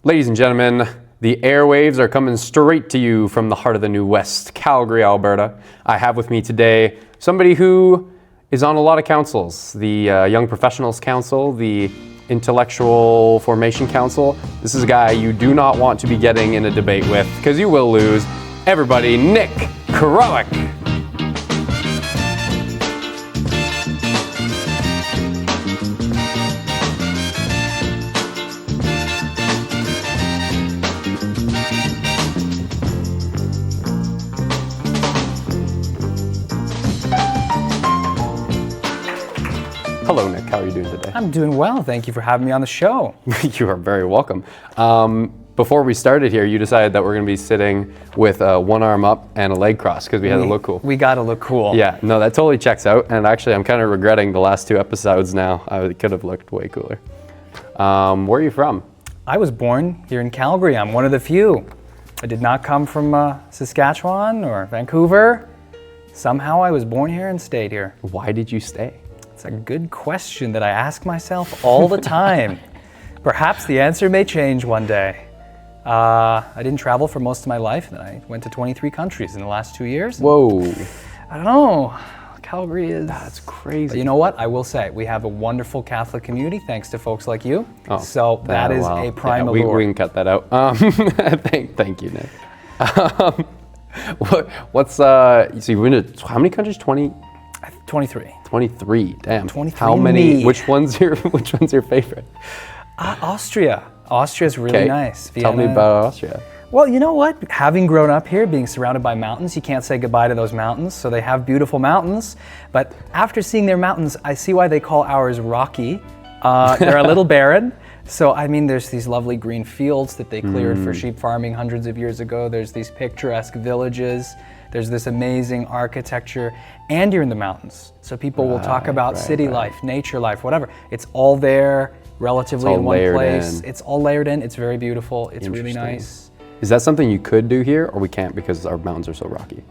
Ladies and gentlemen, the airwaves are coming straight to you from the heart of the New West, Calgary, Alberta. I have with me today somebody who is on a lot of councils. The Young Professionals Council, the Intellectual Formation Council. This is a guy you do not want to be getting in a debate with, because you will lose. Everybody, Nick Krawek. Hello, Nick. How are you doing today? I'm doing well. Thank you for having me on the show. You are very welcome. Before we started here, you decided that we're going to be sitting with one arm up and a leg crossed because we had to look cool. We got to look cool. Yeah, no, that totally checks out. And actually, I'm kind of regretting the last two episodes now. I could have looked way cooler. Where are you from? I was born here in Calgary. I'm one of the few. I did not come from Saskatchewan or Vancouver. Somehow I was born here and stayed here. Why did you stay? It's a good question that I ask myself all the time. Perhaps the answer may change one day. I didn't travel for most of my life, and I went to 23 countries in the last 2 years. Whoa. I don't know. Calgary is... That's crazy. But you know what? I will say, we have a wonderful Catholic community, thanks to folks like you. Oh, so that is a prime allure. We can cut that out. Thank you, Nick. So you've been to how many countries? 23. 23. Damn. 23. How many? Which one's your favorite? Austria. Austria's really nice. Vienna. Tell me about Austria. Well, you know what? Having grown up here, being surrounded by mountains, you can't say goodbye to those mountains. So they have beautiful mountains. But after seeing their mountains, I see why they call ours rocky. They're a little barren. So, I mean, there's these lovely green fields that they cleared for sheep farming hundreds of years ago. There's these picturesque villages. There's this amazing architecture. And you're in the mountains. So people will talk about city life, nature life, whatever. It's all there, relatively in one place. It's all layered in. It's very beautiful. It's really nice. Is that something you could do here, or we can't because our mountains are so rocky?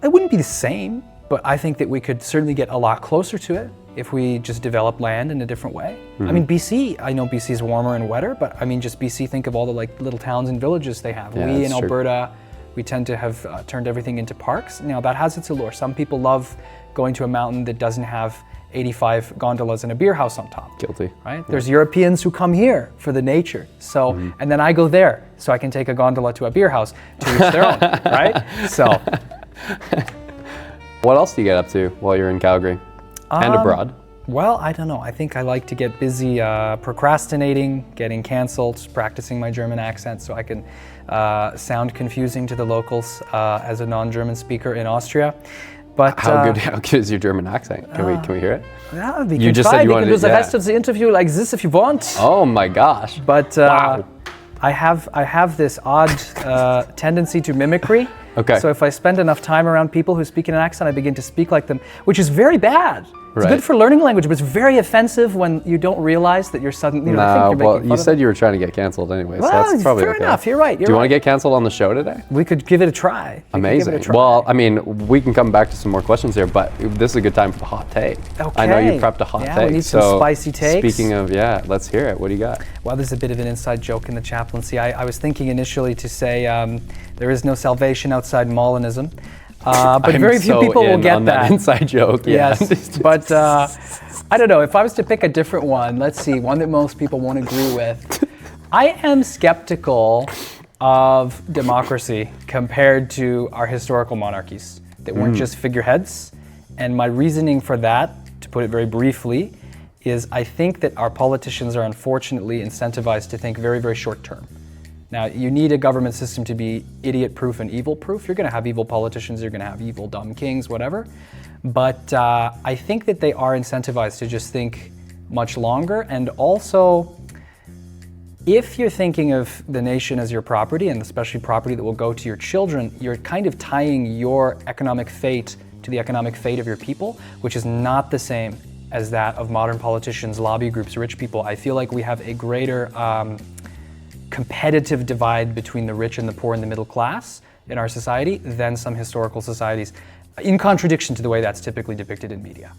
It wouldn't be the same, but I think that we could certainly get a lot closer to it if we just develop land in a different way. I mean, BC, I know BC is warmer and wetter, but I mean, just BC, think of all the little towns and villages they have. We in Alberta, we tend to have turned everything into parks. Now that has its allure. Some people love going to a mountain that doesn't have 85 gondolas and a beer house on top. Guilty. Right? Yeah. There's Europeans who come here for the nature. So, and then I go there so I can take a gondola to a beer house to each their own, right? So. What else do you get up to while you're in Calgary and abroad? Well, I don't know. I think I like to get busy procrastinating, getting canceled, practicing my German accent so I can sound confusing to the locals as a non-German speaker in Austria. But how good is your German accent? Can we hear it? Yeah, we can try. We can do the rest of the interview like this if you want. Oh my gosh! But wow. I have this odd tendency to mimicry. Okay. So if I spend enough time around people who speak in an accent, I begin to speak like them, which is very bad. It's good for learning language, but it's very offensive when you don't realize that you're suddenly. You said you were trying to get canceled anyway, so that's probably fair enough. You're right. Do you want to get canceled on the show today? We could give it a try. Amazing. Well, I mean, we can come back to some more questions here, but this is a good time for the hot take. Okay. I know you prepped a hot take. We need some spicy takes. Speaking of, let's hear it. What do you got? Well, there's a bit of an inside joke in the chaplaincy. I was thinking initially to say there is no salvation outside Molinism. But very few people will get that inside joke. Yeah. Yes, but I don't know. If I was to pick a different one, let's see, one that most people won't agree with. I am skeptical of democracy compared to our historical monarchies that weren't just figureheads. And my reasoning for that, to put it very briefly, is I think that our politicians are unfortunately incentivized to think very, very short term. Now, you need a government system to be idiot-proof and evil-proof. You're going to have evil politicians, you're going to have evil, dumb kings, whatever. But I think that they are incentivized to just think much longer. And also, if you're thinking of the nation as your property, and especially property that will go to your children, you're kind of tying your economic fate to the economic fate of your people, which is not the same as that of modern politicians, lobby groups, rich people. I feel like we have a greater competitive divide between the rich and the poor and the middle class in our society than some historical societies, in contradiction to the way that's typically depicted in media.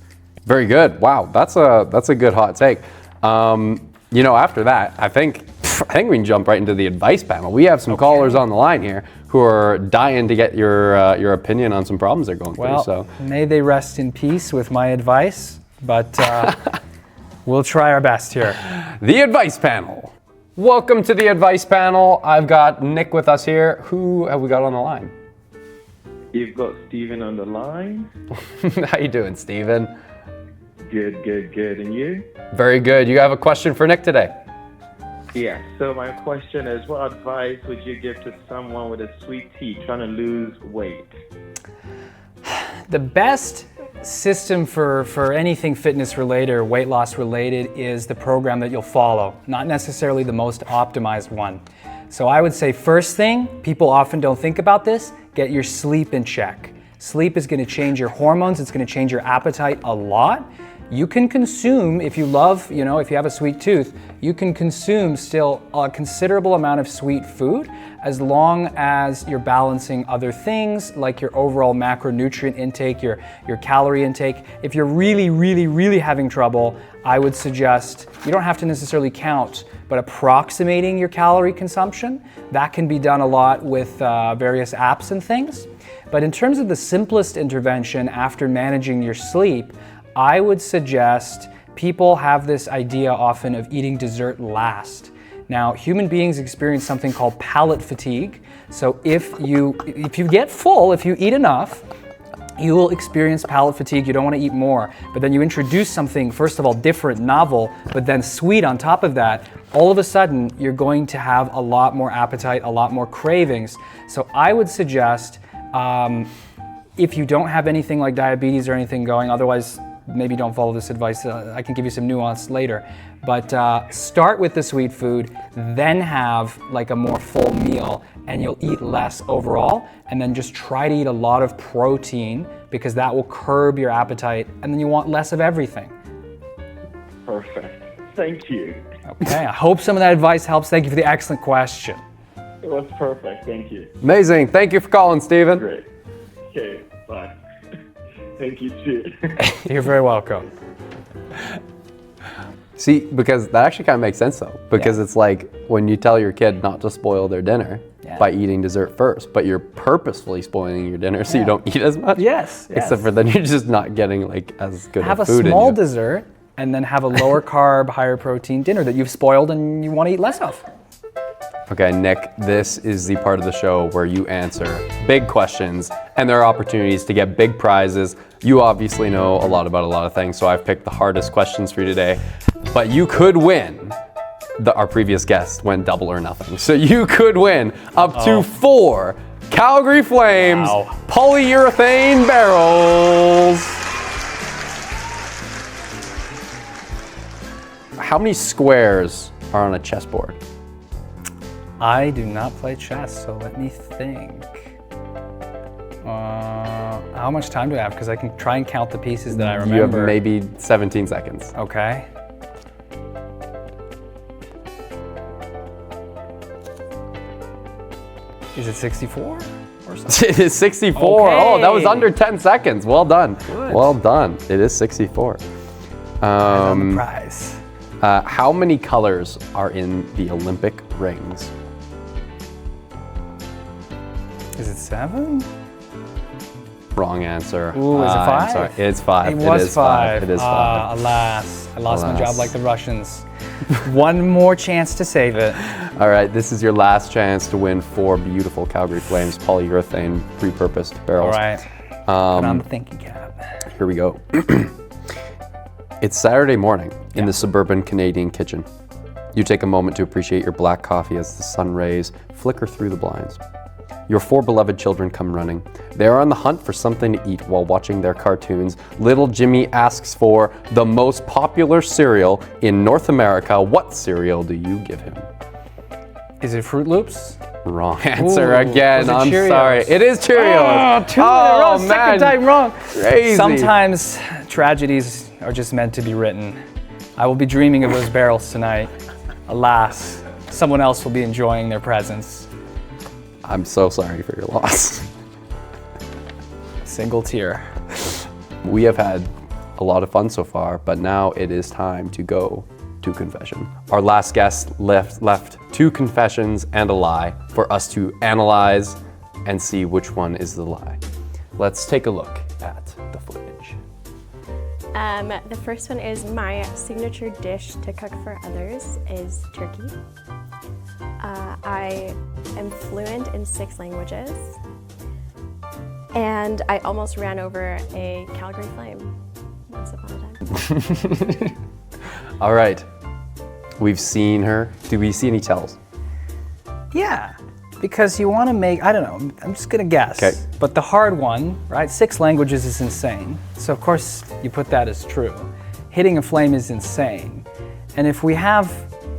Very good. Wow, that's a good hot take. After that, I think I think we can jump right into the advice panel. We have some callers on the line here who are dying to get your opinion on some problems they're going through. So may they rest in peace with my advice, but we'll try our best here. The advice panel. Welcome to the advice panel. I've got Nick with us here. Who have we got on the line? You've got Steven on the line. How you doing, Steven? Good. And you? Very good. You have a question for Nick today? Yeah, so my question is, what advice would you give to someone with a sweet tooth trying to lose weight? The best system for anything fitness related or weight loss related is the program that you'll follow, not necessarily the most optimized one. So I would say first thing, people often don't think about this, get your sleep in check. Sleep is going to change your hormones, it's going to change your appetite a lot. You can consume, if you love, if you have a sweet tooth, you can consume still a considerable amount of sweet food as long as you're balancing other things like your overall macronutrient intake, your calorie intake. If you're really having trouble, I would suggest, you don't have to necessarily count, but approximating your calorie consumption. That can be done a lot with various apps and things. But in terms of the simplest intervention after managing your sleep, I would suggest people have this idea often of eating dessert last. Now, human beings experience something called palate fatigue. So if you get full, if you eat enough, you will experience palate fatigue. You don't want to eat more. But then you introduce something, first of all, different, novel, but then sweet on top of that. All of a sudden, you're going to have a lot more appetite, a lot more cravings. So I would suggest, if you don't have anything like diabetes or anything going, otherwise, maybe don't follow this advice. I can give you some nuance later. But start with the sweet food, then have like a more full meal, and you'll eat less overall. And then just try to eat a lot of protein because that will curb your appetite. And then you want less of everything. Perfect. Thank you. Okay, I hope some of that advice helps. Thank you for the excellent question. It was perfect. Thank you. Amazing. Thank you for calling, Steven. Great. Okay, bye. Thank you too. You're very welcome. See, because that actually kind of makes sense though, because it's like when you tell your kid not to spoil their dinner by eating dessert first, but you're purposefully spoiling your dinner so you don't eat as much. Yes. Except for then you're just not getting like as good have of food in you. Have a small dessert and then have a lower carb, higher protein dinner that you've spoiled and you want to eat less of. Okay, Nick, this is the part of the show where you answer big questions and there are opportunities to get big prizes. You obviously know a lot about a lot of things, so I've picked the hardest questions for you today. But you could win. Our previous guest went double or nothing. So you could win up to 4 Calgary Flames polyurethane barrels. How many squares are on a chessboard? I do not play chess, so let me think. How much time do I have? Because I can try and count the pieces that I remember. You have maybe 17 seconds. Okay. Is it 64 or something? It is 64. Okay. Oh, that was under 10 seconds. Well done. Good. Well done. It is 64. On the prize. How many colors are in the Olympic rings? Is it 7? Wrong answer. Ooh, is it 5? I'm sorry. It's 5. It was 5. It is 5. Alas, I lost my Alas. job like the Russians. One more chance to save it. All right, this is your last chance to win 4 beautiful Calgary Flames polyurethane repurposed barrels. All right. Put on the thinking cap. Here we go. It's Saturday morning in the suburban Canadian kitchen. You take a moment to appreciate your black coffee as the sun rays flicker through the blinds. Your 4 beloved children come running. They are on the hunt for something to eat while watching their cartoons. Little Jimmy asks for the most popular cereal in North America. What cereal do you give him? Is it Fruit Loops? Wrong answer Ooh, again. was it I'm Cheerios? sorry. It is Cheerios. Oh, 2 in a row, second time wrong. Crazy. Sometimes tragedies are just meant to be written. I will be dreaming of those barrels tonight. Alas, someone else will be enjoying their presence. I'm so sorry for your loss. Single tear. We have had a lot of fun so far, but now it is time to go to confession. Our last guest left 2 confessions and a lie for us to analyze and see which one is the lie. Let's take a look at the footage. The first one is my signature dish to cook for others is turkey. I am fluent in 6 languages. And I almost ran over a Calgary flame once upon a time. All right. We've seen her. Do we see any tells? Yeah, because you want to make, I don't know, I'm just going to guess. Okay. But the hard one, right? 6 languages is insane. So of course you put that as true. Hitting a flame is insane. And if we have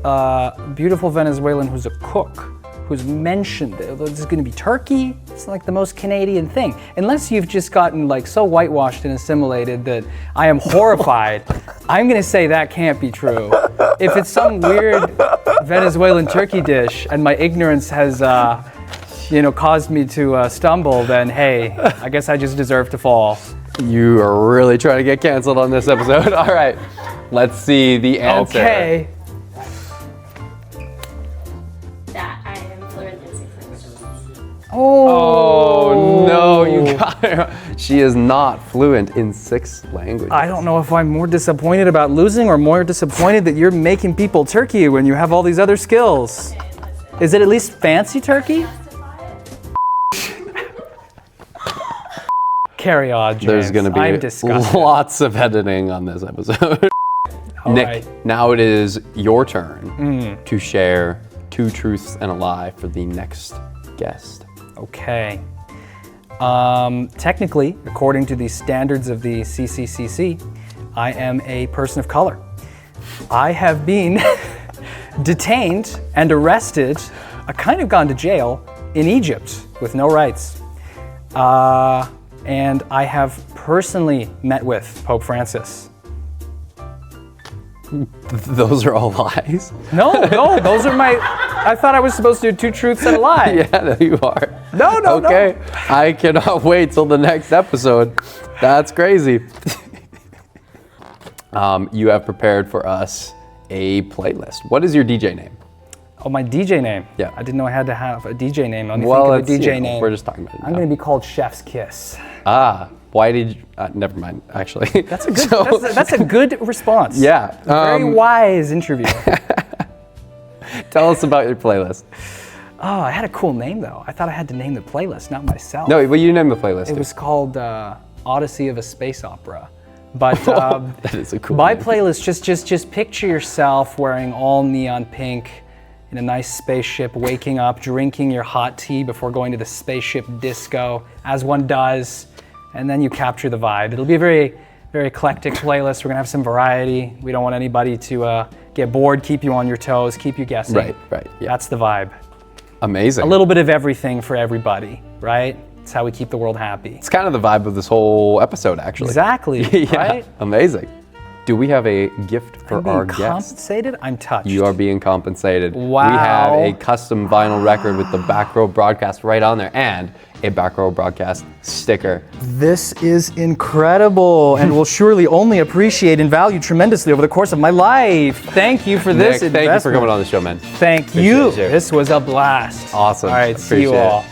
a beautiful Venezuelan who's a cook, who's mentioned it, this is going to be turkey, it's like the most Canadian thing. Unless you've just gotten like so whitewashed and assimilated that I am horrified, I'm going to say that can't be true. If it's some weird Venezuelan turkey dish and my ignorance has caused me to stumble, then hey, I guess I just deserve to fall. You are really trying to get canceled on this episode. All right, let's see the answer. Okay. That I am fluent in 6 languages. Oh no, you got her. She is not fluent in 6 languages. I don't know if I'm more disappointed about losing or more disappointed that you're making people turkey when you have all these other skills. Is it at least fancy turkey? Carry on, James. There's going to I'm be disgusted. lots of editing on this episode. All Nick, right. now it is your turn to share 2 truths and a lie for the next guest. Okay. Technically, according to the standards of the CCCC, I am a person of color. I have been detained and arrested, kind of gone to jail in Egypt with no rights. And I have personally met with Pope Francis. Those are all lies? No, those are my, I thought I was supposed to do 2 truths and a lie. Yeah, no, you are. No. Okay, I cannot wait till the next episode. That's crazy. You have prepared for us a playlist. What is your DJ name? Oh, my DJ name? Yeah. I didn't know I had to have a DJ name. Let me Well, think of a DJ name. we're just talking about it I'm now. going to be called Chef's Kiss. Why did you, never mind, actually. That's a good, that's a good response. Yeah. Very wise interview. Tell us about your playlist. Oh, I had a cool name though. I thought I had to name the playlist, not myself. No, but you name the playlist. It was called Odyssey of a Space Opera. But that is a cool my name. playlist, just picture yourself wearing all neon pink in a nice spaceship, waking up, drinking your hot tea before going to the spaceship disco, as one does, and then you capture the vibe. It'll be a very, very eclectic playlist. We're gonna have some variety. We don't want anybody to get bored, keep you on your toes, keep you guessing. Right, yeah. That's the vibe. Amazing. A little bit of everything for everybody, right? It's how we keep the world happy. It's kind of the vibe of this whole episode, actually. Exactly, Yeah, right? amazing. Do we have a gift for I'm our being guest? compensated? I'm touched. You are being compensated. Wow. We have a custom vinyl record with the Backrow broadcast right on there and a Backrow broadcast sticker. This is incredible and will surely only appreciate and value tremendously over the course of my life. Thank you for this Nick, thank you for investment. coming on the show, man. Thank Appreciate you. you. This was a blast. Awesome. All right, see you Appreciate it. all.